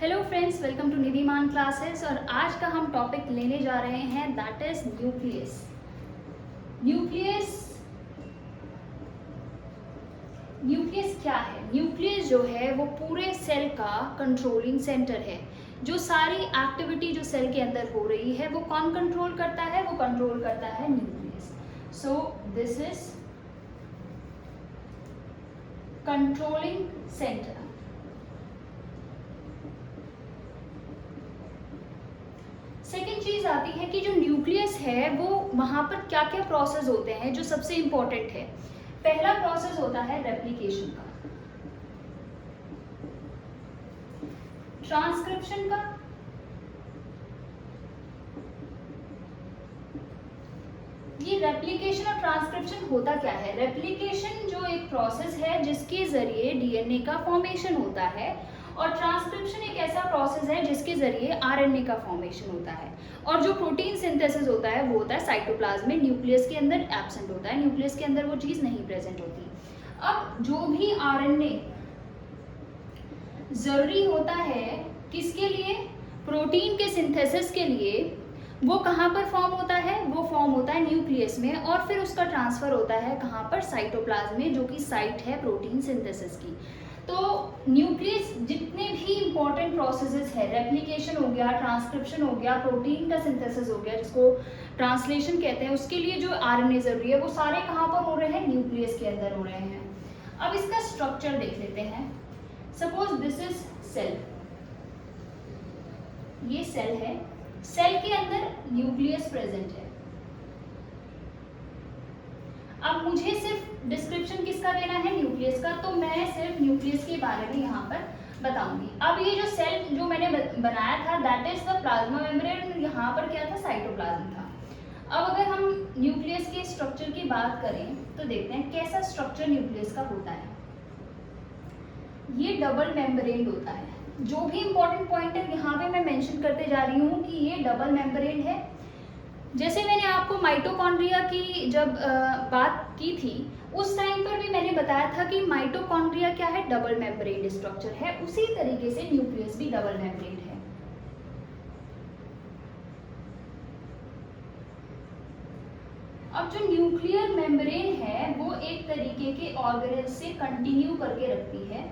Hello friends, welcome to Nidhiman classes. और आज का हम टॉपिक लेने जा रहे हैं दैट इज न्यूक्लियस। न्यूक्लियस क्या है? न्यूक्लियस जो है वो पूरे सेल का कंट्रोलिंग सेंटर है। जो सारी एक्टिविटी जो सेल के अंदर हो रही है वो कौन कंट्रोल करता है? वो कंट्रोल करता है nucleus. So this is controlling centre. Second चीज आती है कि जो न्यूक्लियस है वो वहां पर क्या क्या प्रोसेस होते हैं जो सबसे इंपॉर्टेंट है। पहला प्रोसेस होता है रेप्लिकेशन का, ट्रांसक्रिप्शन का, ये रेप्लिकेशन और ट्रांसक्रिप्शन होता क्या है? रेप्लिकेशन जो एक प्रोसेस है जिसके जरिए डीएनए का फॉर्मेशन होता है, और ट्रांसक्रिप्शन एक ऐसा प्रोसेस है जिसके जरिए आरएनए का फॉर्मेशन होता है। और जो प्रोटीन सिंथेसिस होता है वो होता है साइटोप्लाज्म में, न्यूक्लियस के अंदर एब्सेंट होता है, न्यूक्लियस के अंदर वो चीज़ नहीं प्रेजेंट होती। अब जो भी आरएनए जरूरी होता है किसके लिए? प्रोटीन के सिंथेसिस के लिए, वो कहाँ पर फॉर्म होता है? वो फॉर्म होता है न्यूक्लियस में, और फिर उसका ट्रांसफर होता है कहाँ पर? साइटोप्लाज्म में, जो कि साइट है प्रोटीन सिंथेसिस की। तो न्यूक्लियस जितने भी इंपॉर्टेंट प्रोसेसेस है, रेप्लिकेशन हो गया, ट्रांसक्रिप्शन हो गया, प्रोटीन का सिंथेसिस हो गया जिसको ट्रांसलेशन कहते हैं, उसके लिए जो आरएनए जरूरी है वो सारे कहाँ पर हो रहे हैं? न्यूक्लियस के अंदर हो रहे हैं। अब इसका स्ट्रक्चर देख लेते हैं। सपोज दिस इज सेल, ये सेल है, सेल के अंदर न्यूक्लियस प्रेजेंट है। अब मुझे सिर्फ डिस्क्रिप्शन किसका देना है? न्यूक्लियस का, तो मैं सिर्फ न्यूक्लियस के बारे में यहाँ पर बताऊंगी। अब ये जो सेल जो मैंने बनाया था that is the plasma membrane, यहाँ पर क्या था? साइटोप्लाज्म था। अब अगर हम न्यूक्लियस के स्ट्रक्चर की बात करें तो देखते हैं कैसा स्ट्रक्चर न्यूक्लियस का होता है। ये डबल मेम्ब्रेन होता है। जो भी इंपॉर्टेंट पॉइंट है यहाँ पे मैं मेंशन करते जा रही हूँ कि ये डबल मेम्ब्रेन है। जैसे मैंने आपको माइटोकॉन्ड्रिया की जब बात की थी उस टाइम पर भी मैंने बताया था कि माइटोकॉन्ड्रिया क्या है? डबल मेम्ब्रेन स्ट्रक्चर है। उसी तरीके से न्यूक्लियस भी डबल मेम्ब्रेन है। अब जो न्यूक्लियर मेम्ब्रेन है वो एक तरीके के ऑर्गेनेल से कंटिन्यू करके रखती है।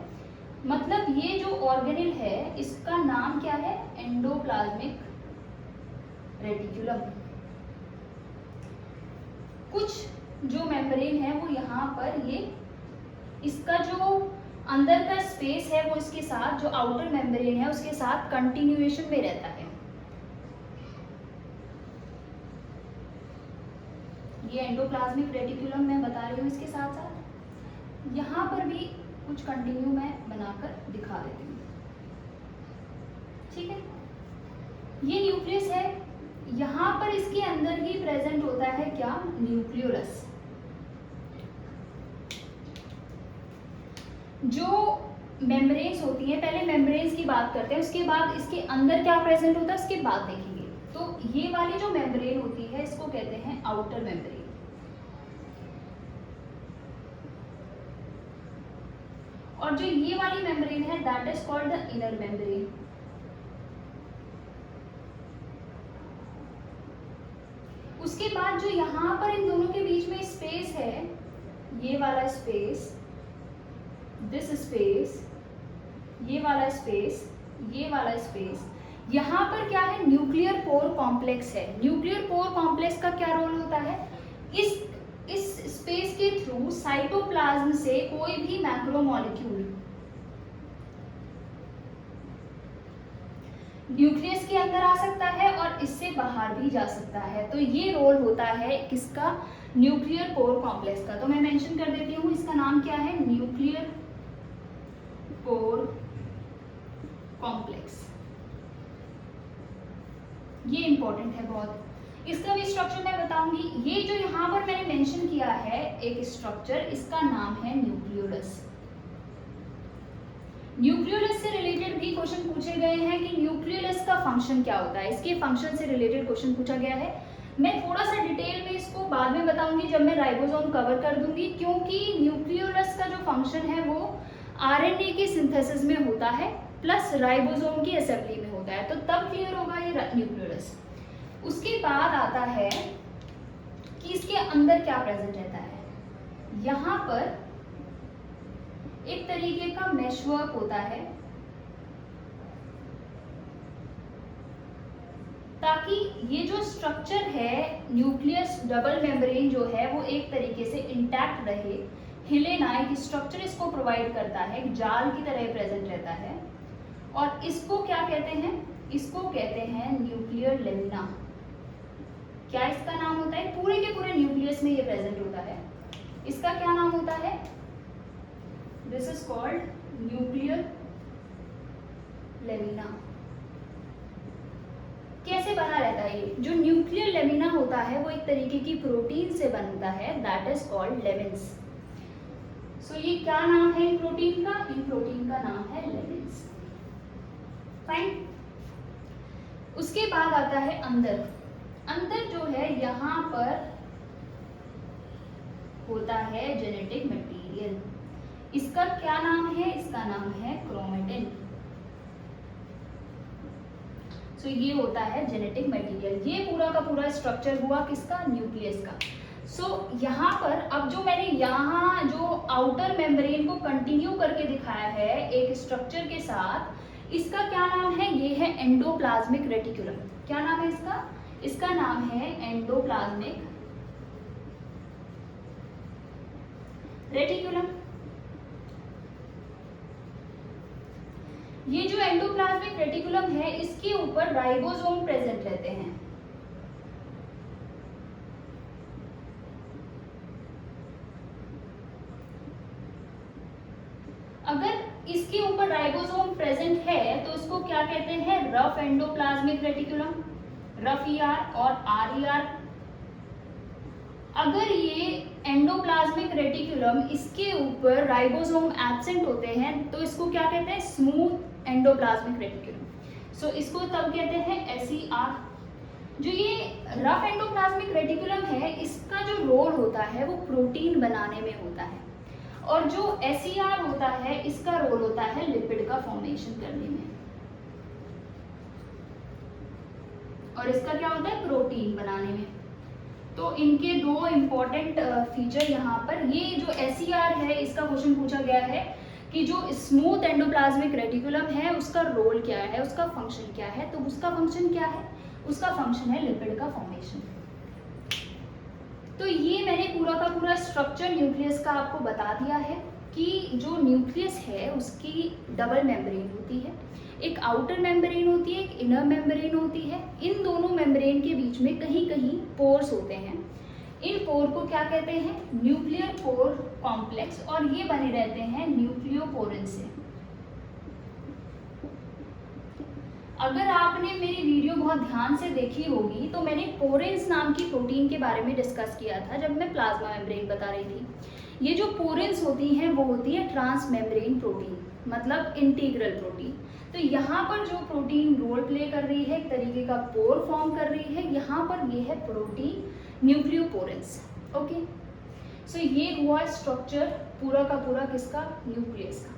मतलब ये जो ऑर्गेनेल है इसका नाम क्या है? Endoplasmic reticulum. कुछ जो मेम्ब्रेन है वो यहाँ पर ये इसका जो अंदर का स्पेस है वो इसके साथ जो आउटर मेम्ब्रेन है उसके साथ कंटिन्यूएशन में रहता है। ये एंडोप्लाज्मिक रेटिकुलम मैं बता रही हूँ, इसके साथ साथ यहाँ पर भी कुछ कंटिन्यू मैं बनाकर दिखा देती हूँ। ठीक है, ये न्यूक्लियस है। यहाँ पर इसके अंदर ही प्रेजेंट होता है क्या? न्यूक्लियोलस। जो मेम्ब्रेन्स होती हैं, पहले मेम्ब्रेन्स की बात करते हैं, उसके बाद इसके अंदर क्या प्रेजेंट होता है उसके बाद देखेंगे। तो ये वाली जो मेम्ब्रेन होती है इसको कहते हैं आउटर मेम्ब्रेन, और जो ये वाली मेम्ब्रेन है that is called the inner membrane. उसके बाद जो यहाँ पर इन दोनों के बीच में स्पेस है, ये वाला स्पेस, दिस स्पेस, ये वाला स्पेस, ये वाला स्पेस, यहाँ पर क्या है? न्यूक्लियर पोर कॉम्प्लेक्स है। न्यूक्लियर पोर कॉम्प्लेक्स का क्या रोल होता है? इस स्पेस के थ्रू साइटोप्लाज्म से कोई भी मैक्रोमोलेक्यूल न्यूक्लियस के अंदर आ सकता है और इससे बाहर भी जा सकता है। तो ये रोल होता है किसका? न्यूक्लियर पोर कॉम्प्लेक्स का। तो मैं मेंशन कर देती हूँ, इसका नाम क्या है? Nuclear pore complex. ये इंपॉर्टेंट है बहुत। इसका भी स्ट्रक्चर मैं बताऊंगी। ये जो यहाँ पर मैंने मेंशन किया है एक स्ट्रक्चर, इसका नाम है न्यूक्लियोलस। न्यूक्लियोलस से रिलेटेड भी क्वेश्चन पूछे गए हैं कि न्यूक्लियोलस का फंक्शन क्या होता है। इसके फंक्शन से रिलेटेड क्वेश्चन पूछा गया है। मैं थोड़ा सा डिटेल में इसको बाद में बताऊंगी जब मैं राइबोसोम कवर कर दूंगी, क्योंकि न्यूक्लियोलस का जो फंक्शन है वो आरएनए की सिंथेसिस में होता है, प्लस राइबोसोम की असेंबली में होता है, तो तब क्लियर होगा ये न्यूक्लियोलस। उसके बाद आता है कि इसके अंदर क्या प्रेजेंट रहता है। यहाँ पर एक तरीके का मेशवर्क होता है ताकि ये जो स्ट्रक्चर है न्यूक्लियस डबल मेम्ब्रेन जो है वो एक तरीके से इंटैक्ट रहे, हिले ना, एक स्ट्रक्चर इसको प्रोवाइड करता है, एक जाल की तरह प्रेजेंट रहता है। और इसको क्या कहते हैं, इसको कहते हैं न्यूक्लियर लेमिना। क्या इसका नाम होता है, पूरे के पूरे न्यूक्लियस में ये प्रेजेंट होता है, इसका क्या नाम होता है, this is called nuclear lamina. कैसे बना रहता है ये, जो न्यूक्लियर लेमिना होता है वो एक तरीके की प्रोटीन से बनता है, दैट इज कॉल्ड लेमिन्स। सो ये क्या नाम है इन प्रोटीन का, इन प्रोटीन का नाम है लेमिन्स। फाइन। उसके बाद आता है अंदर। अंदर जो है यहाँ पर होता है जेनेटिक मटेरियल। इसका क्या नाम है, इसका नाम है क्रोमेटिन। सो ये होता है जेनेटिक मटेरियल। ये पूरा का पूरा स्ट्रक्चर हुआ किसका, न्यूक्लियस का। सो यहाँ पर अब जो मैंने यहाँ जो आउटर मेम्ब्रेन को कंटिन्यू करके दिखाया है एक स्ट्रक्चर के साथ, इसका क्या नाम है, ये है एंडोप्लाज्मिक रेटिकुलम। क्या नाम है इसका, इसका नाम है एंडोप्लाज्मिक रेटिकुलम। ये जो एंडोप्लाज्मिक रेटिकुलम है इसके ऊपर राइबोसोम प्रेजेंट रहते हैं। अगर इसके ऊपर राइबोसोम प्रेजेंट है तो इसको क्या कहते हैं, rough endoplasmic reticulum, rough ER और आर ईआर। अगर ये एंडोप्लाज्मिक रेटिकुलम इसके ऊपर राइबोसोम एब्सेंट होते हैं तो इसको क्या कहते हैं, स्मूथ एंडोप्लाज्मिक रेटिकुलम। सो इसको तब कहते हैं एसईआर। जो ये रफ एंडोप्लाज्मिक रेटिकुलम है इसका जो रोल होता है वो प्रोटीन बनाने में होता है, और जो एसईआर होता है इसका रोल होता है लिपिड का फॉर्मेशन करने में, और इसका क्या होता है, प्रोटीन बनाने में। तो इनके दो इम्पॉर्टेंट फीचर यहाँ पर, ये जो एसईआर है इसका क्वेश्चन पूछा गया है कि जो स्मूथ एंडोप्लाज्मिक रेटिकुलम है उसका रोल क्या है, उसका फंक्शन क्या है। तो उसका फंक्शन क्या है, उसका फंक्शन है लिपिड का फॉर्मेशन। तो ये मैंने पूरा का पूरा स्ट्रक्चर न्यूक्लियस का आपको बता दिया है कि जो न्यूक्लियस है उसकी डबल मेम्ब्रेन होती है, एक आउटर मेम्ब्रेन होती है, एक इनर मेम्ब्रेन होती है। इन दोनों मेम्ब्रेन के बीच में कहीं कहीं पोर्स होते हैं। इन पोर को क्या कहते हैं, न्यूक्लियर पोर कॉम्प्लेक्स, और ये बने रहते हैं न्यूक्लियोपोरिन से। अगर आपने मेरी वीडियो बहुत ध्यान से देखी होगी तो मैंने पोरिन्स नाम की प्रोटीन के बारे में डिस्कस किया था जब मैं प्लाज्मा मेम्ब्रेन बता रही थी। ये जो पोरिन्स होती हैं वो होती है ट्रांस मेम्ब्रेन प्रोटीन, मतलब इंटीग्रल प्रोटीन। तो यहाँ पर जो प्रोटीन रोल प्ले कर रही है, एक तरीके का पोर फॉर्म कर रही है, यहाँ पर ये है प्रोटीन न्यूक्लियोपोरिन्स। ओके, सो ये हुआ स्ट्रक्चर पूरा का पूरा किसका, न्यूक्लियस का।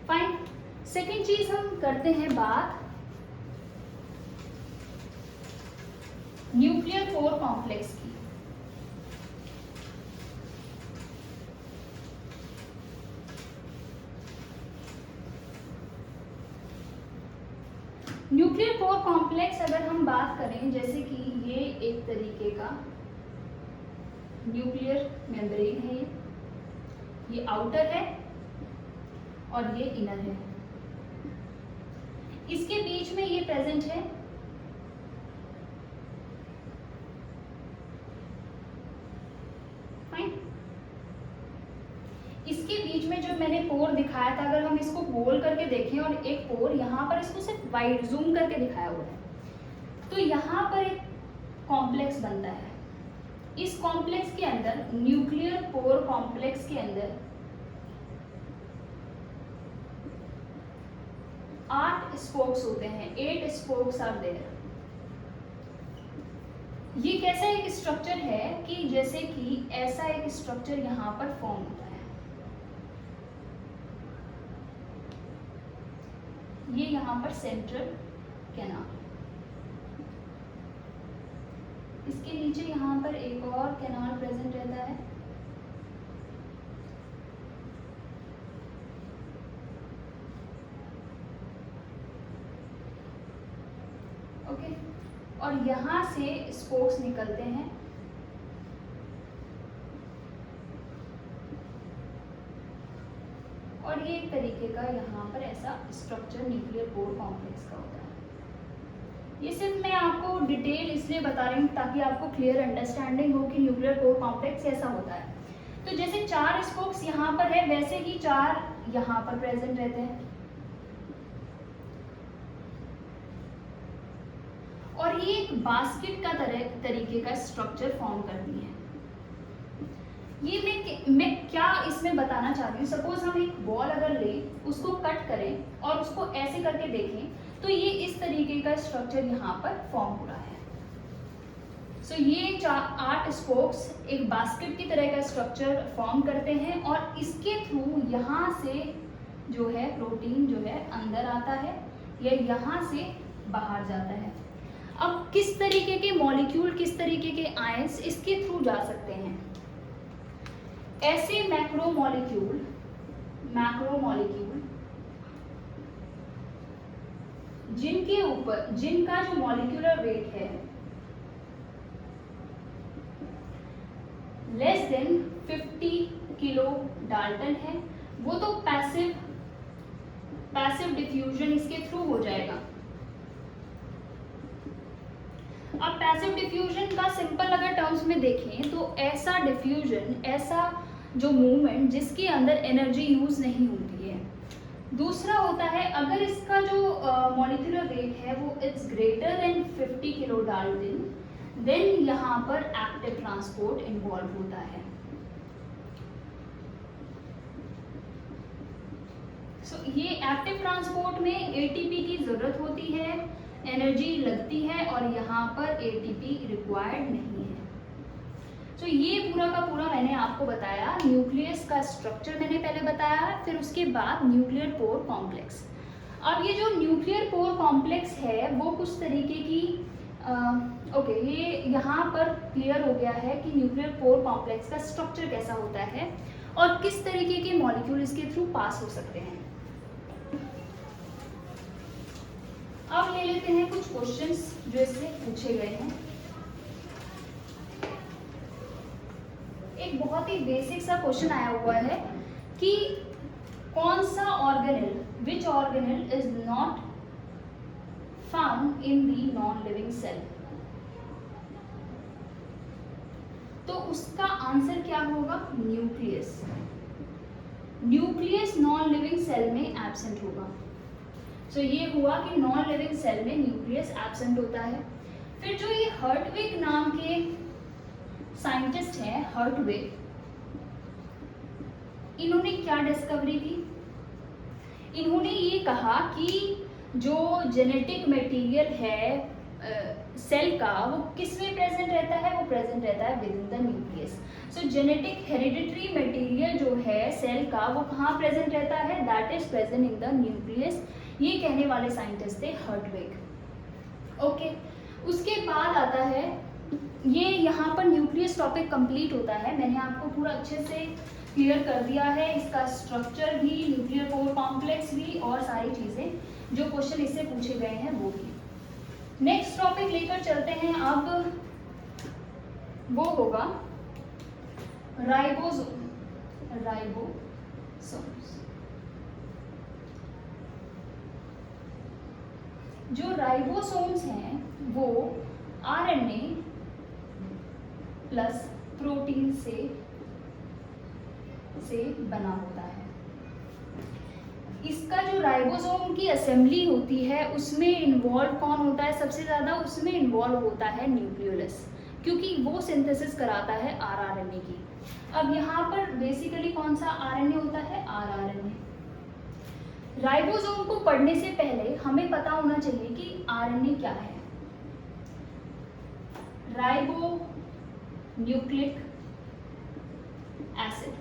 फाइन। सेकेंड चीज हम करते हैं बात न्यूक्लियर पोर कॉम्प्लेक्स की। न्यूक्लियर पोर कॉम्प्लेक्स अगर हम बात करें, जैसे कि ये एक तरीके का न्यूक्लियर मेम्ब्रेन है, ये आउटर है और ये इनर है, इसके बीच में ये प्रेजेंट है। फाइन। इसके बीच में जो मैंने पोर दिखाया था, अगर हम इसको गोल करके देखें और एक पोर यहाँ पर इसको सिर्फ वाइड जूम करके दिखाया हुआ है, तो यहाँ पर एक कॉम्प्लेक्स बनता है। इस कॉम्प्लेक्स के अंदर, न्यूक्लियर पोर कॉम्प्लेक्स के अंदर 8 स्पोक्स होते हैं, 8 स्पोक्स आर देयर। ये कैसा एक स्ट्रक्चर है कि जैसे कि ऐसा एक स्ट्रक्चर यहाँ पर फॉर्म होता है। ये यहाँ पर सेंट्रल कैनाल, इसके नीचे यहाँ पर एक और कैनाल प्रेजेंट रहता है। ओके, और यहाँ से स्पोक्स निकलते हैं और ये एक तरीके का यहाँ पर ऐसा स्ट्रक्चर न्यूक्लियर कोर कॉम्प्लेक्स का होता है। ये सिर्फ मैं आपको डिटेल इसलिए बता रही हूँ ताकि आपको क्लियर अंडरस्टैंडिंग हो कि न्यूक्लियर कोर कॉम्प्लेक्स ऐसा होता है। तो जैसे 4 स्पोक्स यहाँ पर है वैसे ही 4 यहाँ पर प्रेजेंट रहते हैं और ये एक बास्केट का तरीके का स्ट्रक्चर फॉर्म करती है। ये मैं क्या इसमें बताना चाह रही हूँ, सपोज हम एक बॉल अगर लें, उसको कट करें और उसको ऐसे करके देखें तो ये इस तरीके का स्ट्रक्चर यहाँ पर फॉर्म हो रहा है। सो ये 8 स्पोक्स एक बास्केट की तरह का स्ट्रक्चर फॉर्म करते हैं और इसके थ्रू यहाँ से जो है प्रोटीन जो है अंदर आता है या यहाँ से बाहर जाता है। अब किस तरीके के मॉलिक्यूल, किस तरीके के आयंस इसके थ्रू जा सकते हैं? ऐसे मैक्रो मॉलिक्यूल जिनके ऊपर जिनका जो मॉलिक्यूलर वेट है लेस देन 50 किलो डाल्टन है, वो तो पैसिव डिफ्यूजन इसके थ्रू हो जाएगा। अब पैसिव डिफ्यूजन का सिंपल अगर टर्म्स में देखें तो ऐसा डिफ्यूजन, ऐसा जो मूवमेंट जिसके अंदर एनर्जी यूज नहीं होती है। दूसरा होता है अगर इसका जो मॉलिक्यूलर वेट है वो it's greater than 50 kilo dalton, then यहाँ पर एक्टिव ट्रांसपोर्ट इन्वॉल्व होता है। ये एक्टिव ट्रांसपोर्ट में एटीपी की जरूरत होती है, एनर्जी लगती है और यहाँ पर एटीपी रिक्वायर्ड नहीं है। ये पूरा का पूरा मैंने आपको बताया। न्यूक्लियस का स्ट्रक्चर मैंने पहले बताया, फिर उसके बाद न्यूक्लियर पोर कॉम्प्लेक्स। अब ये जो न्यूक्लियर पोर कॉम्प्लेक्स है वो कुछ तरीके की ओके, ये यहाँ पर क्लियर हो गया है कि न्यूक्लियर पोर कॉम्प्लेक्स का स्ट्रक्चर कैसा होता है और किस तरीके के मॉलिक्यूल इसके थ्रू पास हो सकते हैं। अब ले लेते हैं कुछ क्वेश्चंस जो इससे पूछे गए हैं। एक बहुत ही बेसिक सा क्वेश्चन आया हुआ है कि कौन सा organelle, which organelle is not found in the non living cell. तो उसका आंसर क्या होगा? Nucleus. Nucleus non living cell में एब्सेंट होगा। ये हुआ कि नॉन लिविंग सेल में न्यूक्लियस एब्सेंट होता है। फिर जो ये हर्टविग नाम के साइंटिस्ट हैं, हर्टविग, इन्होंने क्या डिस्कवरी की? इन्होंने ये कहा कि जो जेनेटिक मटेरियल है सेल का वो किस में प्रेजेंट रहता है? वो प्रेजेंट रहता है with in the nucleus. Genetic hereditary material जो है सेल का वो कहाँ प्रेजेंट रहता है? That is present in the nucleus. ये कहने वाले साइंटिस्ट थे हर्टविग। ओके, उसके बाद आता है ये, यहाँ पर न्यूक्लियस टॉपिक कंप्लीट होता है। मैंने आपको पूरा अच्छे से क्लियर कर दिया है, इसका स्ट्रक्चर भी, न्यूक्लियर कोर कॉम्प्लेक्स भी और सारी चीज़ें जो क्वेश्चन इससे पूछे गए हैं वो भी। नेक्स्ट टॉपिक लेकर चलते हैं। अब वो होगा राइबोसोम। जो राइबोसोम्स हैं वो आरएनए प्लस प्रोटीन से बना होता है। इसका जो राइबोसोम की असेंबली होती है उसमें इन्वॉल्व कौन होता है? सबसे ज़्यादा उसमें इन्वॉल्व होता है न्यूक्लियोलस, क्योंकि वो सिंथेसिस कराता है आरआरएनए की। अब यहाँ पर बेसिकली कौन सा आरएनए होता है? आरआरएनए। राइबोसोम को पढ़ने से पहले हमें पता होना चाहिए कि आरएनए क्या है। राइबो न्यूक्लिक एसिड,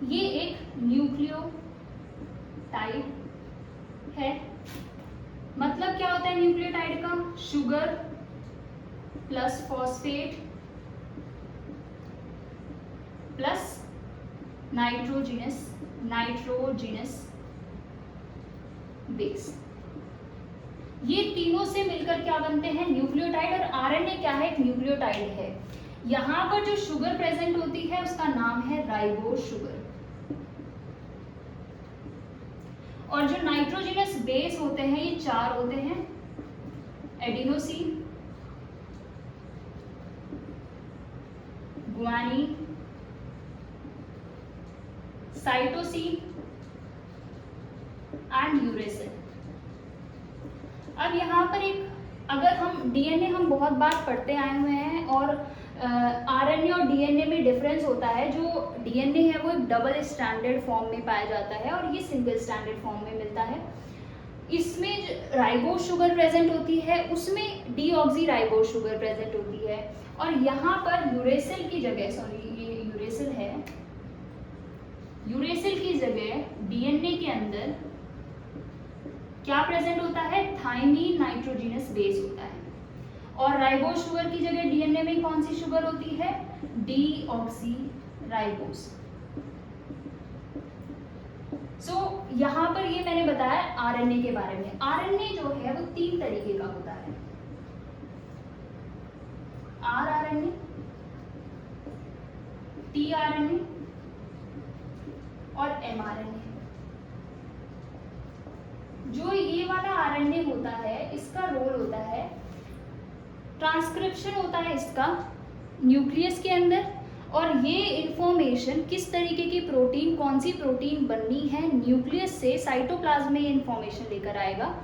ये एक न्यूक्लियोटाइड न्यूक्लियोटाइड है। मतलब क्या होता है न्यूक्लियोटाइड का? Sugar plus phosphate plus nitrogenous base, ये तीनों से मिलकर क्या बनते हैं? न्यूक्लियोटाइड। और आरएनए क्या है? एक न्यूक्लियोटाइड है। यहाँ पर जो शुगर प्रेजेंट होती है उसका नाम है राइबोज शुगर, और जो नाइट्रोजिनस बेस होते हैं ये 4 होते हैं, adenosine, guanine, cytosine and uracil. अब यहाँ पर एक, अगर हम डीएनए हम बहुत बार पढ़ते आए हुए हैं, और आरएनए और डीएनए में डिफरेंस होता है। जो डीएनए है वो एक डबल स्टैंडर्ड फॉर्म में पाया जाता है और ये सिंगल स्टैंडर्ड फॉर्म में मिलता है। इसमें राइबोज शुगर प्रेजेंट होती है, उसमें डीऑक्सी राइबोज शुगर प्रेजेंट होती है, और यहाँ पर यूरेसिल की जगह, सॉरी ये यूरेसिल है, यूरेसिल की जगह डीएनए के अंदर क्या प्रेजेंट होता है? थाइमीन नाइट्रोजिनस बेस होता है। और राइबोज शुगर की जगह डीएनए में कौन सी शुगर होती है? Deoxy ribose. सो यहाँ पर ये मैंने बताया आरएनए के बारे में। आरएनए जो है वो 3 तरीके का होता है, आरआरएनए, टीआरएनए और एमआरएनए। जो ये वाला आरएनए होता है इसका रोल होता है, ट्रांसक्रिप्शन होता है इसका न्यूक्लियस के अंदर, और ये इंफॉर्मेशन किस तरीके की प्रोटीन, कौन सी प्रोटीन बननी है न्यूक्लियस से, साइटोप्लाज्म में ये इंफॉर्मेशन लेकर आएगा,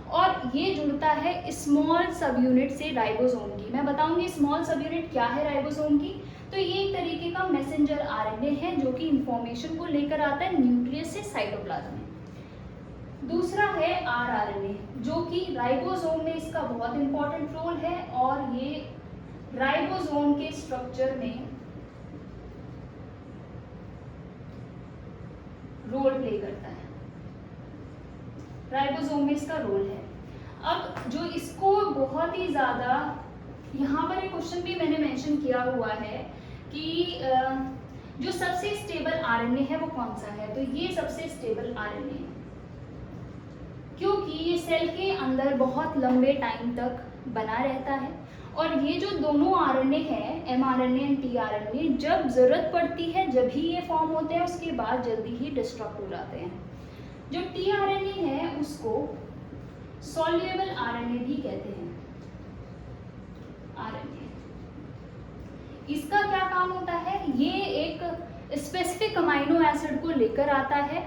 और ये जुड़ता है स्मॉल सब यूनिट से राइबोसोम की। मैं बताऊंगी स्मॉल सब यूनिट क्या है राइबोसोम की। तो ये एक तरीके का मैसेंजर आरएनए है जो कि इंफॉर्मेशन को लेकर आता है न्यूक्लियस से साइटोप्लाज्म में। दूसरा है आरआरएनए, जो कि राइबोसोम में इसका बहुत इंपॉर्टेंट रोल है, और ये राइबोसोम के स्ट्रक्चर में रोल प्ले करता है, राइबोसोम में इसका रोल है। अब जो इसको बहुत ही ज़्यादा, यहाँ पर एक क्वेश्चन भी मैंने मेंशन किया हुआ है कि जो सबसे स्टेबल आरएनए है वो कौन सा है? तो ये सबसे स्टेबल आरएनए है, क्योंकि ये सेल के अंदर बहुत लंबे टाइम तक बना रहता है, और ये जो दोनों आरएनए हैं, एमआरएनए एंड टीआरएनए, जब जरूरत पड़ती है जब ही ये फॉर्म होते हैं, उसके बाद जल्दी ही डिस्ट्रक्ट हो जाते हैं। जो टीआरएनए है उसको सॉल्युबल आरएनए भी कहते हैं। आरएनए इसका क्या काम होता है? ये एक स्पेसिफिक अमाइनो एसिड को लेकर आता है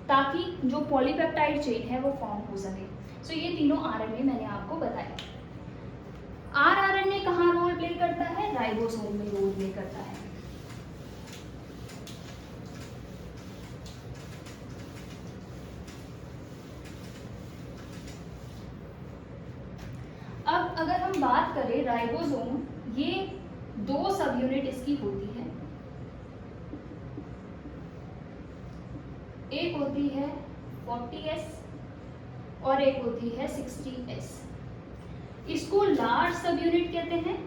ताकि जो पॉलीपेप्टाइड चेन है वो फॉर्म हो सके। सो ये तीनों आरएनए मैंने आपको बताए। आरआरएनए कहाँ रोल प्ले करता है? राइबोसोम में रोल प्ले करता है। अब अगर हम बात करें राइबोसोम, ये 2 सब यूनिट इसकी होती है। एक होती है 40S और एक होती है 60S। इसको लार्ज सब यूनिट कहते हैं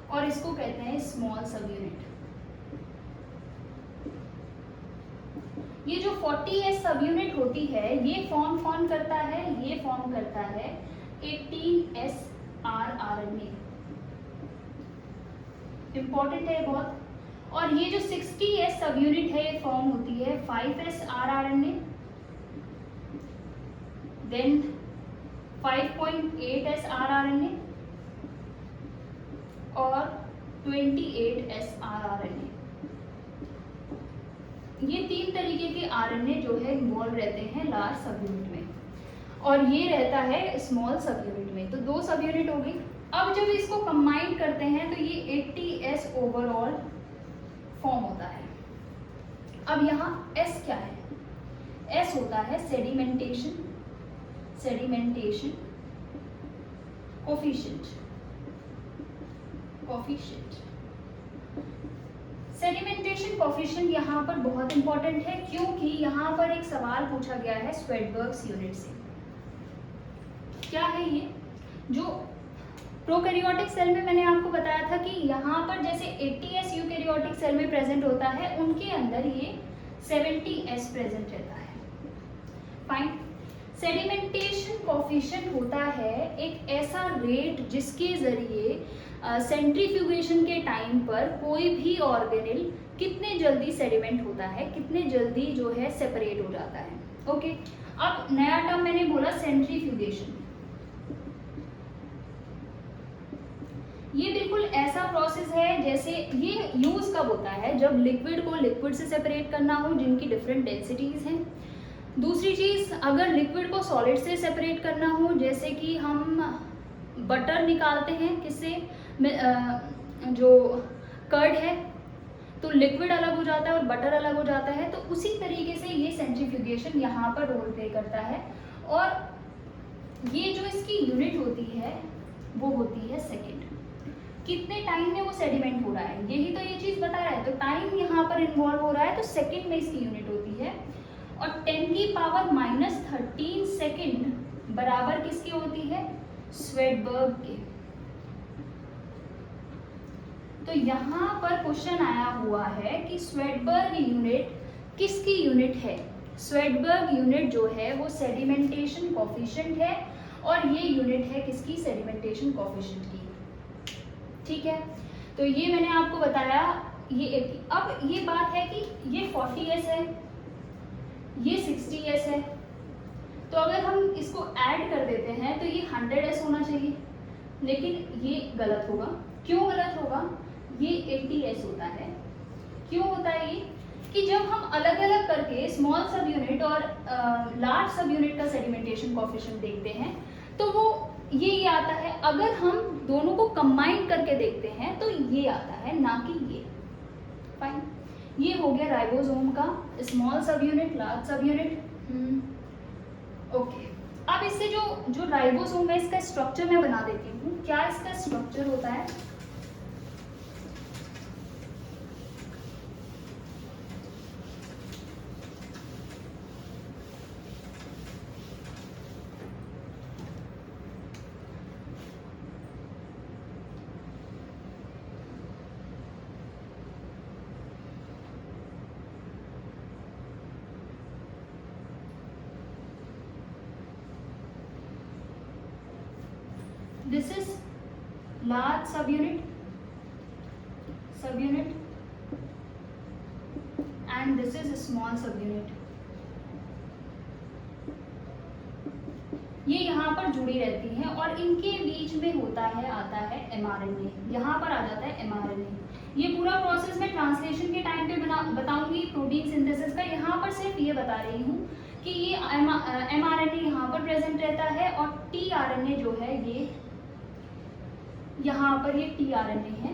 और इसको कहते हैं स्मॉल सब यूनिट। ये जो 40S सब यूनिट होती है ये फॉर्म करता है 18S आरआरएनए, इंपॉर्टेंट है बहुत। और ये जो 60S सब यूनिट है ये फॉर्म होती है 5S rRNA, then 5.8S rRNA और 28S आरआरएनए। ये 3 तरीके के आरएनए जो है इन्वॉल्व रहते हैं लार्ज सब यूनिट में, और ये रहता है स्मॉल सब यूनिट में। तो 2 सब यूनिट हो गई। अब जब इसको कंबाइन करते हैं तो ये 80S ओवरऑल फॉर्म होता है। अब यहाँ S क्या है? S होता है sedimentation coefficient. Sedimentation sedimentation coefficient यहाँ पर बहुत इंपॉर्टेंट है, क्योंकि यहाँ पर एक सवाल पूछा गया है स्वेडबर्ग्स यूनिट से। क्या है ये? जो प्रोकैरियोटिक सेल में मैंने आपको बताया था कि यहाँ पर जैसे 80s यूकैरियोटिक सेल में प्रेजेंट होता है, उनके अंदर ये 70s प्रेजेंट रहता है। फाइन। सेडिमेंटेशन कॉफिशिएंट होता है एक ऐसा रेट जिसके जरिए सेंट्रीफ्यूगेशन के टाइम पर कोई भी ऑर्गेनिल कितने जल्दी सेडिमेंट होता है, कितने जल्दी जो है सेपरेट हो जाता है। ओके, अब नया टर्म मैंने बोला सेंट्रीफ्यूगेशन। ये बिल्कुल ऐसा प्रोसेस है जैसे ये यूज कब होता है, जब लिक्विड को लिक्विड से सेपरेट करना हो जिनकी डिफरेंट डेंसिटीज हैं। दूसरी चीज, अगर लिक्विड को सॉलिड से सेपरेट करना हो, जैसे कि हम बटर निकालते हैं किससे, जो कर्ड है, तो लिक्विड अलग हो जाता है और बटर अलग हो जाता है। तो उसी तरीके से ये सेंट्रीफ्यूगेशन यहाँ पर रोल प्ले करता है, और ये जो इसकी यूनिट होती है वो होती है सेकेंड। कितने टाइम में वो सेडिमेंट हो रहा है, यही तो ये चीज बता रहा है, तो टाइम यहाँ पर इन्वॉल्व हो रहा है, तो सेकेंड में इसकी यूनिट होती है। और 10⁻⁻13 सेकेंड बराबर किसकी होती है, स्वेडबर्ग के। तो यहाँ पर क्वेश्चन आया हुआ है कि स्वेडबर्ग यूनिट किसकी यूनिट है। स्वेडबर्ग यूनिट जो है वो सेडिमेंटेशन कॉफिशिएंट है, और ये यूनिट है किसकी, सेडिमेंटेशन कॉफिशिएंट की। ठीक है, तो ये मैंने आपको बताया ये 80। अब ये बात है कि ये 40s है, ये 60s है, तो अगर हम इसको ऐड कर देते हैं तो ये 100s होना चाहिए, लेकिन ये गलत होगा। क्यों गलत होगा, ये 80s होता है। क्यों होता है ये, कि जब हम अलग अलग करके स्मॉल सब यूनिट और लार्ज सब यूनिट का सेडिमेंटेशन कॉफिशिएंट देखते हैं तो वो ये आता है। अगर हम दोनों को कंबाइन करके देखते हैं तो ये आता है, ना कि ये। फाइन, ये हो गया राइबोसोम का स्मॉल सब यूनिट, लार्ज सब यूनिट। ओके, अब इससे जो राइबोसोम है इसका स्ट्रक्चर मैं बना देती हूँ। क्या इसका स्ट्रक्चर होता है, this is large subunit and this is a small subunit। ये यहाँ पर जुड़ी रहती हैं और इनके बीच में होता है, आता है mRNA। यहाँ पर आ जाता है mRNA। ये पूरा प्रोसेस मैं ट्रांसलेशन के टाइम पे बताऊंगी प्रोटीन सिंथेसिस का। यहाँ पर सिर्फ ये बता रही हूँ कि ये mRNA यहाँ पर प्रेजेंट रहता है, और tRNA जो है ये यहाँ पर ये tRNA है,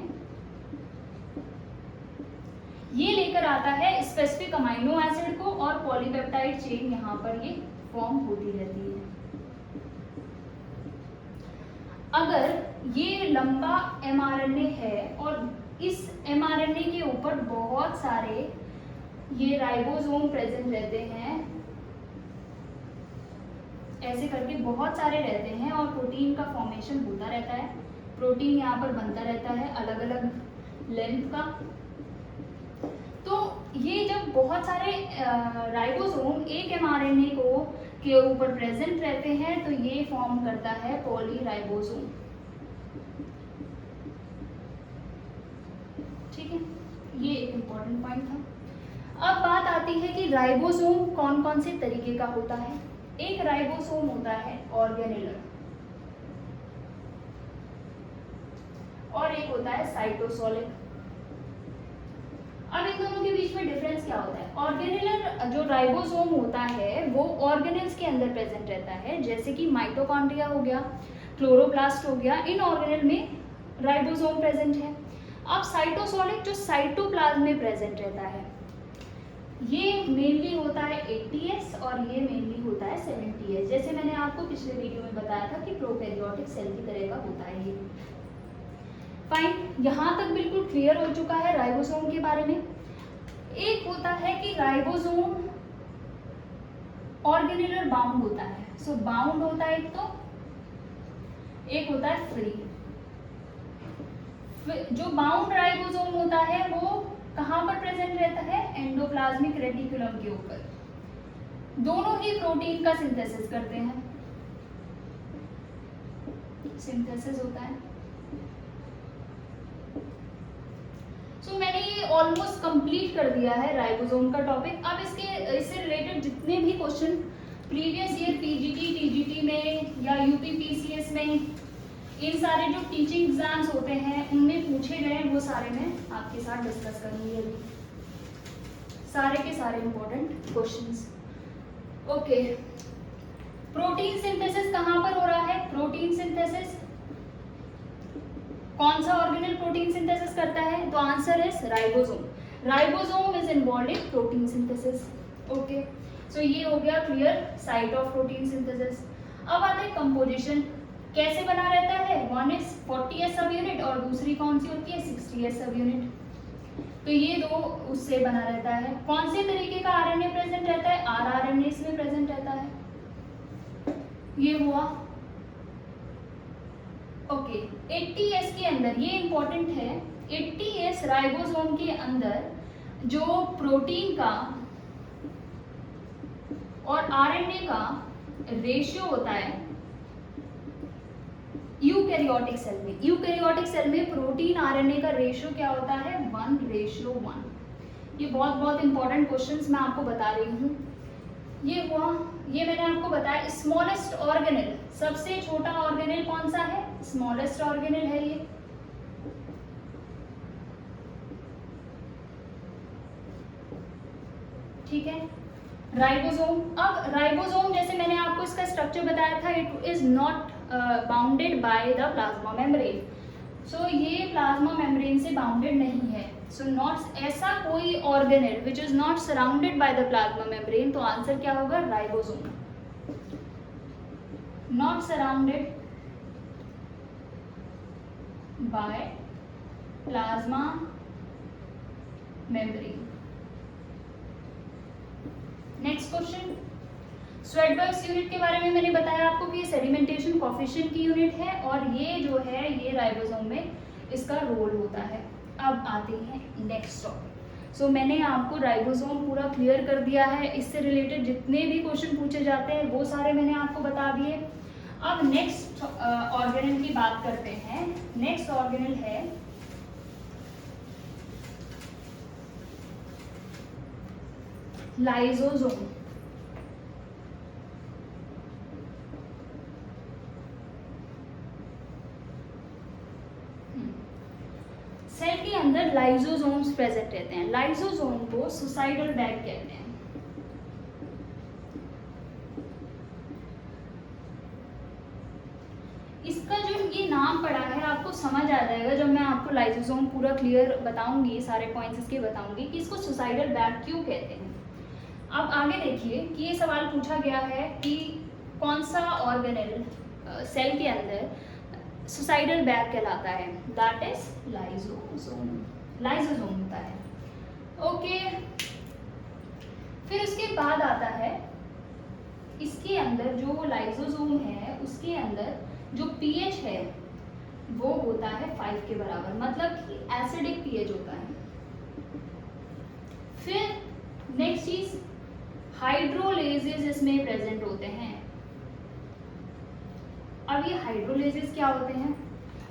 ये लेकर आता है स्पेसिफिक अमाइनो एसिड को, और पॉलीपेप्टाइड चेन यहाँ पर ये फॉर्म होती रहती है। अगर ये लंबा mRNA है और इस mRNA के ऊपर बहुत सारे ये राइबोसोम प्रेजेंट रहते हैं, ऐसे करके बहुत सारे रहते हैं, और प्रोटीन का फॉर्मेशन होता रहता है। प्रोटीन यहाँ पर बनता रहता है अलग अलग लेंथ का। तो ये जब बहुत सारे राइबोसोम एक mRNA को के ऊपर प्रेजेंट रहते हैं तो ये फॉर्म करता है पॉलीराइबोसोम। ठीक है, ये एक इम्पॉर्टेंट पॉइंट था। अब बात आती है कि राइबोसोम कौन कौन से तरीके का होता है। एक राइबोसोम होता है ऑर्गेनेलर, और एक होता है साइटोसोलिक। अब इन दोनों के बीच में डिफरेंस क्या होता है। ऑर्गेनेलर जो राइबोसोम होता है वो ऑर्गेनेल्स के अंदर प्रेजेंट रहता है, जैसे कि माइटोकॉन्ड्रिया हो गया, क्लोरोप्लास्ट हो गया, इन ऑर्गेनेल में राइबोसोम प्रेजेंट है। अब साइटोसोलिक जो साइटोप्लाज्म में प्रेजेंट रहता है, ये मेनली होता है 80s और ये मेनली होता है 70s। जैसे मैंने आपको पिछले वीडियो में बताया था कि प्रोकैरियोटिक सेल की तरह का होता है ये। फाइन, यहाँ तक बिल्कुल क्लियर हो चुका है राइबोसोम के बारे में। एक होता है कि राइबोसोम ऑर्गेनेल और बाउंड होता है। सो बाउंड होता है एक होता है फ्री। जो बाउंड राइबोसोम होता है वो कहाँ पर प्रेजेंट रहता है? एंडोप्लाज्मिक रेटिकुलम के ऊपर। दोनों ही प्रोटीन का सिंथेसिस करते हैं, सिंथेसिस होता है। सो मैंने ये ऑलमोस्ट कंप्लीट कर दिया है राइबोसोम का टॉपिक। अब इससे रिलेटेड जितने भी question previous year PGT TGT में या यूपी पीसीएस में, इन सारे जो टीचिंग एग्जाम्स होते हैं उनमें पूछे गए, वो सारे मैं आपके साथ डिस्कस करूंगी अभी, सारे के सारे important questions. Okay, protein synthesis कहाँ पर हो रहा है? प्रोटीन सिंथेसिस कौन सा ऑर्गेनल प्रोटीन सिंथेसिस करता है? तो answer is ribosome. Ribosome is involved in protein synthesis. Okay, so ये हो गया clear site of protein synthesis. अब आता है कंपोजिशन, कैसे बना रहता है? वन इज 40s सब यूनिट और दूसरी कौन सी होती है? 60s सब यूनिट। तो ये दो उससे बना रहता है। कौन से तरीके का आरएनए प्रेजेंट रहता है? आरआरएनए इसमें प्रेजेंट रहता है। ये हुआ। ओके, 80s के अंदर, ये इंपॉर्टेंट है, 80s राइबोसोम के अंदर जो प्रोटीन का और आरएनए का रेशियो होता है यूकैरियोटिक सेल में, यूकैरियोटिक सेल में प्रोटीन आरएनए का रेशियो क्या होता है? 1:1। ये बहुत बहुत इंपॉर्टेंट क्वेश्चंस मैं आपको बता रही हूँ। ये हुआ, ये मैंने आपको बताया। स्मॉलेस्ट ऑर्गेनेल, सबसे छोटा ऑर्गेनेल कौन सा है? स्मॉलेस्ट ऑर्गेनेल है ये। ठीक है, राइबोसोम। अब राइबोसोम, जैसे मैंने आपको इसका स्ट्रक्चर बताया था, it is not bounded by the plasma membrane. So ये प्लाज्मा मेम्ब्रेन से बाउंडेड नहीं है। सो नॉट ऐसा कोई organelle which is not surrounded by the plasma membrane, तो आंसर क्या होगा? Ribosome. Not surrounded by plasma membrane. Next question, Svedberg's unit के बारे में मैंने बताया आपको कि ये सेडिमेंटेशन कोफिशिएंट की यूनिट है और ये जो है ये राइबोसोम में इसका रोल होता है। अब आते हैं नेक्स्ट टॉपिक। सो मैंने आपको राइबोसोम पूरा क्लियर कर दिया है, इससे रिलेटेड जितने भी क्वेश्चन पूछे जाते हैं वो सारे मैंने आपको बता दिए। अब नेक्स्ट ऑर्गेनेल की बात करते हैं। नेक्स्ट ऑर्गेनेल है लाइसोसोम। सेल के अंदर लाइसोसोम्स प्रेजेंट रहते हैं। लाइसोसोम को सुसाइडल बैग कहते हैं। इसका जो ये नाम पड़ा है आपको समझ आ जाएगा जब मैं आपको लाइसोसोम पूरा क्लियर बताऊंगी, सारे पॉइंट्स इसके बताऊंगी कि इसको सुसाइडल बैग क्यों कहते हैं। अब आगे देखिए कि ये सवाल पूछा गया है कि कौन सा ऑर्गेनेल सेल के अंदर सुसाइडल बैग कहलाता है? That is lysosome. लाइसोसोम होता है। ओके, फिर उसके बाद आता है इसके अंदर जो लाइसोसोम है उसके अंदर जो पीएच है वो होता है 5 के बराबर, मतलब कि एसिडिक पीएच होता है। फिर नेक्स्ट चीज, हाइड्रोलेजेस इसमें प्रेजेंट होते हैं। अब ये हाइड्रोलेजेस क्या होते हैं?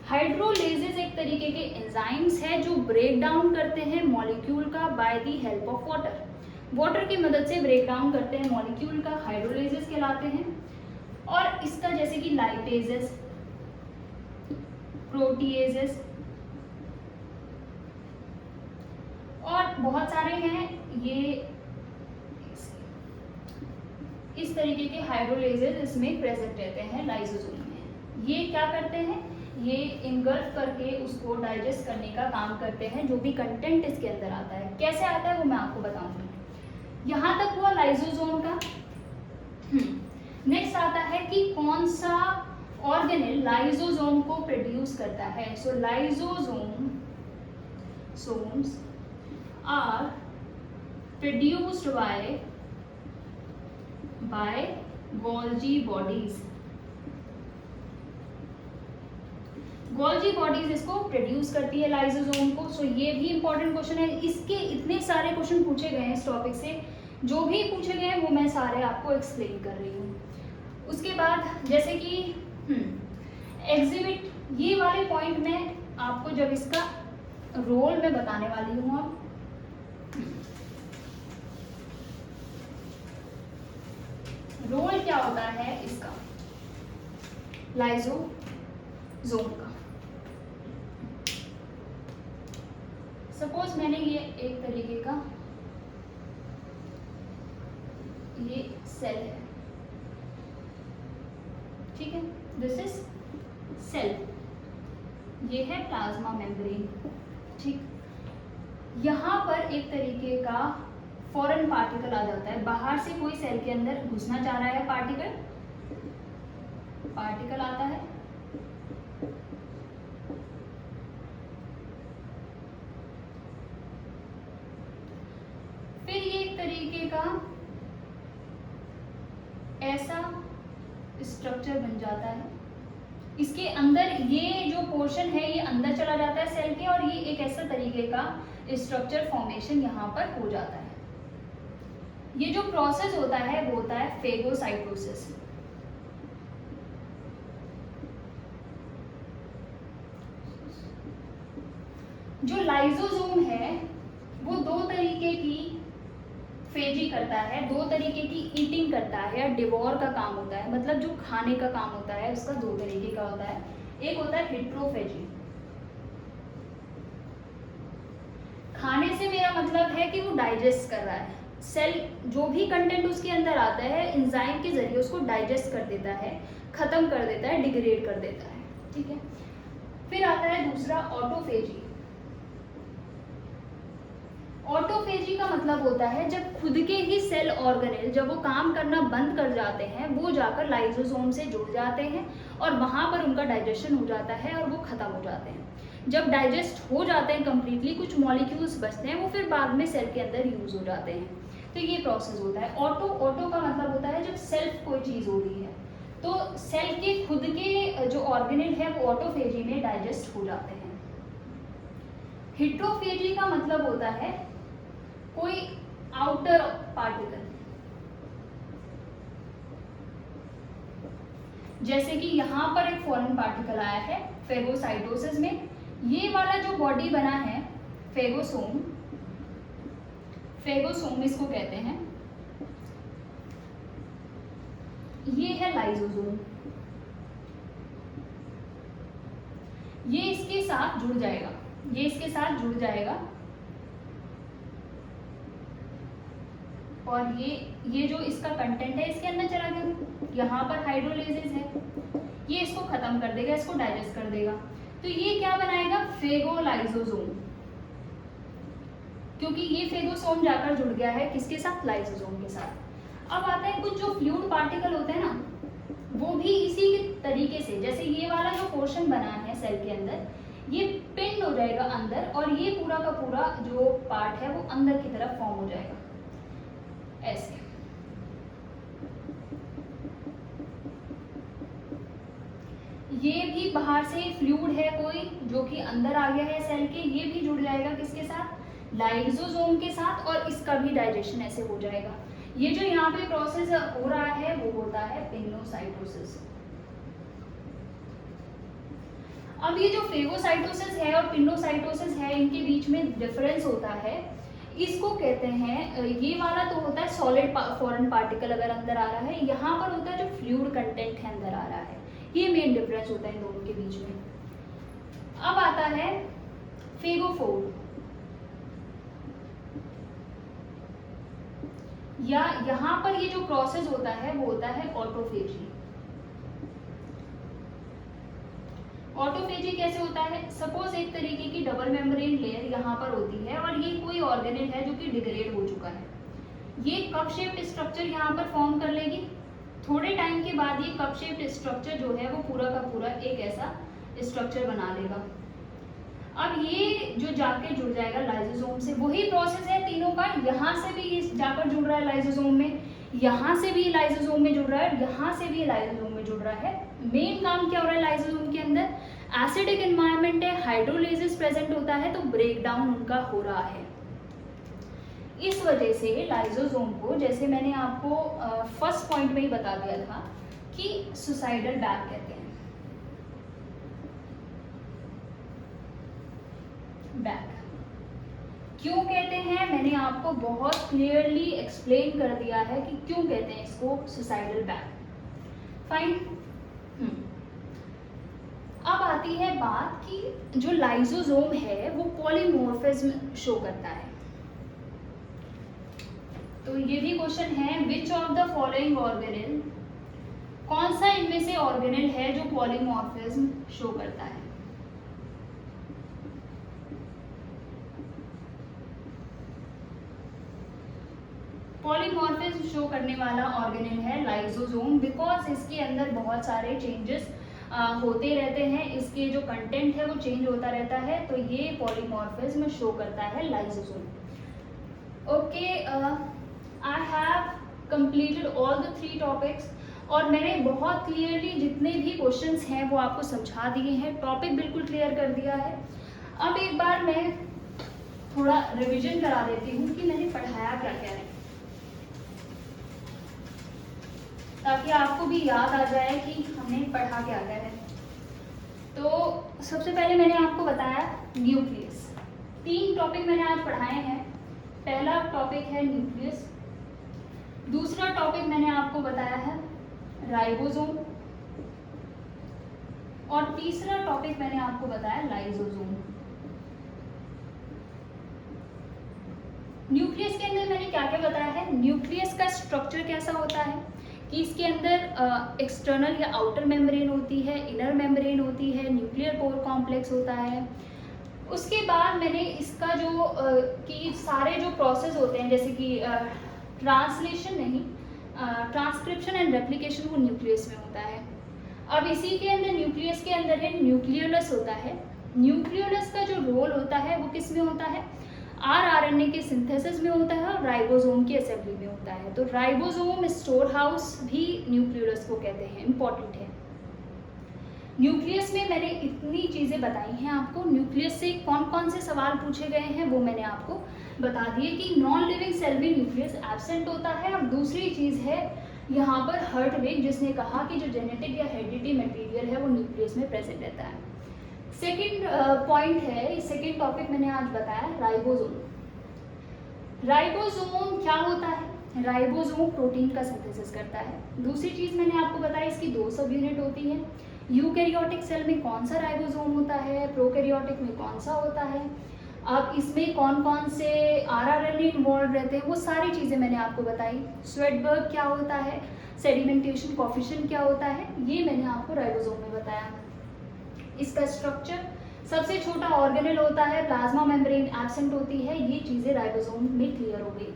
हाइड्रोलेजेस एक तरीके के एंजाइम्स है जो ब्रेक डाउन करते हैं मॉलिक्यूल का by the help of water. Water की मदद से ब्रेक डाउन करते हैं मॉलिक्यूल का, हाइड्रोलेजेस कहलाते हैं। और इसका जैसे कि लाइपेजेस, प्रोटीएजेस और बहुत सारे हैं, ये इस तरीके के हाइड्रोलेजेस इसमें प्रेजेंट रहते हैं लाइसोसोम में। ये क्या करते हैं? ये इनगल्फ करके उसको डाइजेस्ट करने का काम करते हैं, जो भी कंटेंट इसके अंदर आता है। कैसे आता है वो मैं आपको बताऊंगी। यहाँ तक हुआ लाइसोसोम का। नेक्स्ट आता है कि कौन सा ऑर्गेनेल लाइसोसोम को प्रोड्यूस करता है। So lysosomes are produced by Golgi bodies. Golgi bodies इसको प्रोड्यूस करती है लाइसोसोम को। सो ये भी इंपॉर्टेंट क्वेश्चन है। इसके इतने सारे क्वेश्चन पूछे गए हैं इस टॉपिक से, जो भी पूछे गए हैं वो मैं सारे आपको एक्सप्लेन कर रही हूँ। उसके बाद जैसे कि एग्जिबिट, ये वाले पॉइंट में आपको जब इसका रोल मैं बताने वाली हूँ। अब रोल क्या होता है इसका लाइसोसोम का। सपोज मैंने ये एक तरीके का ये सेल है, ठीक है, दिस इज सेल, ये है प्लाज्मा मेम्ब्रेन, ठीक। यहाँ पर एक तरीके का फॉरेन पार्टिकल आ जाता है, बाहर से कोई सेल के अंदर घुसना चाह रहा है, पार्टिकल आता है, फिर ये एक तरीके का ऐसा स्ट्रक्चर बन जाता है। इसके अंदर ये जो पोर्शन है ये अंदर चला जाता है सेल के, और ये एक ऐसा तरीके का स्ट्रक्चर फॉर्मेशन यहाँ पर हो जाता है। ये जो प्रोसेस होता है वो होता है फेगोसाइटोसिस। जो लाइसोसोम है वो दो तरीके की फेजी करता है, दो तरीके की ईटिंग करता है, डिवोर का काम होता है, मतलब जो खाने का काम होता है उसका दो तरीके का होता है। एक होता है हिट्रोफेजी, खाने से मेरा मतलब है कि वो डाइजेस्ट कर रहा है, सेल जो भी कंटेंट उसके अंदर आता है एंजाइम के जरिए उसको डाइजेस्ट कर देता है, खत्म कर देता है, डिग्रेड कर देता है, ठीक है। फिर आता है दूसरा ऑटोफेजी। ऑटोफेजी का मतलब होता है जब खुद के ही सेल ऑर्गेनेल जब वो काम करना बंद कर जाते हैं, वो जाकर लाइसोसोम से जुड़ जाते हैं और वहां पर उनका डाइजेशन हो जाता है और वो खत्म हो जाते हैं। जब डाइजेस्ट हो जाते हैं कंप्लीटली, कुछ मॉलिक्यूल्स बचते हैं, वो फिर बाद में सेल के अंदर यूज हो जाते हैं। तो ये प्रोसेस होता है। ऑटो का मतलब होता है जब सेल्फ कोई चीज हो रही है, तो सेल के खुद के जो ऑर्गेनेल है वो ऑटोफेजी में डाइजेस्ट हो जाते हैं। हिट्रोफेजी का मतलब होता है कोई आउटर पार्टिकल, जैसे कि यहाँ पर एक फॉरेन पार्टिकल आया है फेगोसाइटोसिस में, ये वाला जो बॉडी बना है फेगोसोम इसको कहते हैं, ये है लाइसोसोम, ये इसके साथ जुड़ जाएगा, और ये जो इसका कंटेंट है इसके अंदर चला गया, यहाँ पर हाइड्रोलाइसिस है, ये इसको खत्म कर देगा, इसको डाइजेस्ट कर देगा। तो ये क्या बनाएगा, फेगोलाइसोसोम, क्योंकि ये फेगोसोम जाकर जुड़ गया है किसके साथ, लाइसोसोम के साथ। अब आता है कुछ जो फ्लूइड पार्टिकल होते हैं ना, वो भी इसी तरीके से, जैसे ये वाला जो पोर्शन बना है सेल के अंदर, ये पिंड हो जाएगा अंदर, और ये पूरा का पूरा जो पार्ट है वो अंदर की तरफ फॉर्म हो जाएगा ऐसे। ये भी बाहर से फ्लूइड है कोई जो कि अंदर आ गया है सेल के, ये भी जुड़ जाएगा किसके साथ, लाइसोसोम के साथ, और इसका भी डाइजेशन ऐसे हो जाएगा। ये जो यहाँ पे प्रोसेस हो रहा है वो होता है पिनोसाइटोसिस। अब ये जो फेगोसाइटोसिस है और पिनोसाइटोसिस है, इनके बीच में डिफरेंस होता है, इसको कहते हैं, ये वाला तो होता है सॉलिड फॉरेन पार्टिकल अगर अंदर आ रहा है, यहाँ पर होता है जो फ्लूइड कंटेंट है अंदर आ रहा है, ये मेन डिफरेंस होता है इन दोनों के बीच में। अब आता है फेगोफोर, या यहाँ पर ये जो प्रोसेस होता है वो होता है ऑटोफेजी। ऑटोफेजी कैसे होता है, सपोज एक तरीके की डबल मेम्ब्रेन लेयर यहाँ पर होती है और ये कोई ऑर्गेनेल है जो कि डिग्रेड हो चुका है, ये कप शेप्ड स्ट्रक्चर यहाँ पर फॉर्म कर लेगी। थोड़े टाइम के बाद ये कप शेप्ड स्ट्रक्चर जो है वो पूरा का पूरा एक ऐसा स्ट्रक्चर बना लेगा। अब ये जो जाके जुड़ जाएगा लाइसोसोम से, वही प्रोसेस है तीनों का, यहाँ से भी जाकर जुड़ रहा है लाइसोसोम में, यहाँ से भी लाइसोसोम में जुड़ रहा है, यहाँ से भी लाइसोसोम में जुड़ रहा है। मेन काम क्या हो रहा है लाइसोसोम के अंदर, एसिडिक एनवायरनमेंट है, हाइड्रोलाइसिस प्रेजेंट होता है, तो ब्रेक डाउन उनका हो रहा है। इस वजह से लाइसोसोम को, जैसे मैंने आपको फर्स्ट पॉइंट में ही बता दिया था कि सुसाइडल बैग कहते हैं। बैग क्यों कहते हैं, मैंने आपको बहुत क्लियरली एक्सप्लेन कर दिया है कि क्यों कहते हैं इसको सुसाइडल बैग। फाइन। अब आती है बात कि जो लाइसोसोम है वो पॉलीमॉर्फिज्म शो करता है। तो ये भी क्वेश्चन है, which of the following organelle, कौन सा इनमें से ऑर्गेनेल है जो पॉलीमॉर्फिज्म शो करता है। पॉलीमॉर्फिज्म शो करने वाला ऑर्गेनेल है लाइसोसोम, बिकॉज इसके अंदर बहुत सारे चेंजेस होते रहते हैं, इसके जो कंटेंट है वो चेंज होता रहता है, तो ये पॉलीमॉर्फिज्म शो करता है lysosome. Okay, I have completed all the 3 topics, और मैंने बहुत क्लियरली जितने भी क्वेश्चंस हैं वो आपको समझा दिए हैं, टॉपिक बिल्कुल क्लियर कर दिया है। अब एक बार मैं थोड़ा रिवीजन करा देती हूँ कि मैंने पढ़ाया क्या क्या है, ताकि आपको भी याद आ जाए कि हमने पढ़ा क्या क्या है। तो सबसे पहले मैंने आपको बताया न्यूक्लियस। 3 टॉपिक मैंने आज पढ़ाए हैं। पहला टॉपिक है न्यूक्लियस, दूसरा टॉपिक मैंने आपको बताया है राइबोसोम, और तीसरा टॉपिक मैंने आपको बताया लाइसोसोम। न्यूक्लियस के अंदर मैंने क्या क्या बताया है, न्यूक्लियस का स्ट्रक्चर कैसा होता है, कि इसके अंदर एक्सटर्नल या आउटर मेम्ब्रेन होती है, इनर मेम्ब्रेन होती है, न्यूक्लियर कोर कॉम्प्लेक्स होता है। उसके बाद मैंने इसका जो कि सारे जो प्रोसेस होते हैं, जैसे कि ट्रांसलेशन नहीं, ट्रांसक्रिप्शन एंड रेप्लिकेशन, वो न्यूक्लियस में होता है। अब इसी के अंदर न्यूक्लियस के अंदर है न्यूक्लियोलस होता है। न्यूक्लियोलस का जो रोल होता है वो किस में होता है, आरएनए के सिंथेसिस में होता है और राइबोसोम की असेंबली में होता है। तो राइबोसोम स्टोर हाउस भी न्यूक्लियोलस को कहते हैं, इंपॉर्टेंट है। न्यूक्लियस में मैंने इतनी चीज़ें बताई हैं आपको। न्यूक्लियस से कौन कौन से सवाल पूछे गए हैं वो मैंने आपको बता दिए, कि नॉन लिविंग सेल में न्यूक्लियस एब्सेंट होता है, और दूसरी चीज़ है यहाँ पर हर्टविग, जिसने कहा कि जो जेनेटिक या हेरिडिटी मटेरियल है वो न्यूक्लियस में प्रेजेंट रहता है। सेकेंड पॉइंट है, सेकेंड टॉपिक मैंने आज बताया राइबोसोम। राइबोसोम क्या होता है, राइबोसोम प्रोटीन का सिंथेसिस करता है। दूसरी चीज़ मैंने आपको बताया, इसकी 2 सब यूनिट होती है। यूकैरियोटिक सेल में कौन सा राइबोसोम होता है, प्रोकैरियोटिक में कौन सा होता है, अब इसमें कौन कौन से आरएनए इन्वॉल्व रहते हैं, वो सारी चीज़ें मैंने आपको बताई। स्वेटबर्ग क्या होता है, सेडिमेंटेशन कोफिशिएंट क्या होता है, ये मैंने आपको राइबोसोम में बताया। इसका स्ट्रक्चर, सबसे छोटा ऑर्गेनेल होता है, प्लाज्मा मेम्ब्रेन एब्सेंट होती है, ये चीज़ें राइबोसोम में क्लियर हो गई।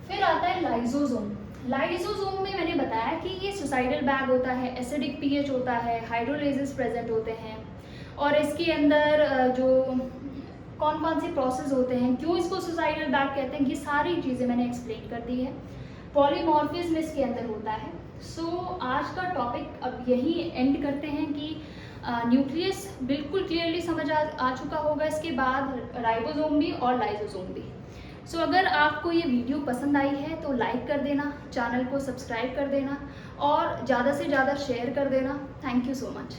फिर आता है लाइसोसोम। लाइसोसोम में मैंने बताया कि ये सुसाइडल बैग होता है, एसिडिक पीएच होता है, हाइड्रोलाइसिस प्रेजेंट होते हैं, और इसके अंदर जो कौन कौन से प्रोसेस होते हैं, क्यों इसको सुसाइडल बैग कहते हैं, ये सारी चीज़ें मैंने एक्सप्लेन कर दी है। पॉलीमॉर्फिज्म इसके अंदर होता है। सो आज का टॉपिक अब यही एंड करते हैं कि न्यूक्लियस बिल्कुल क्लियरली समझ आ चुका होगा, इसके बाद राइबोसोम भी और लाइसोसोम भी। सो अगर आपको ये वीडियो पसंद आई है तो लाइक कर देना, चैनल को सब्सक्राइब कर देना और ज़्यादा से ज़्यादा शेयर कर देना। Thank you so much.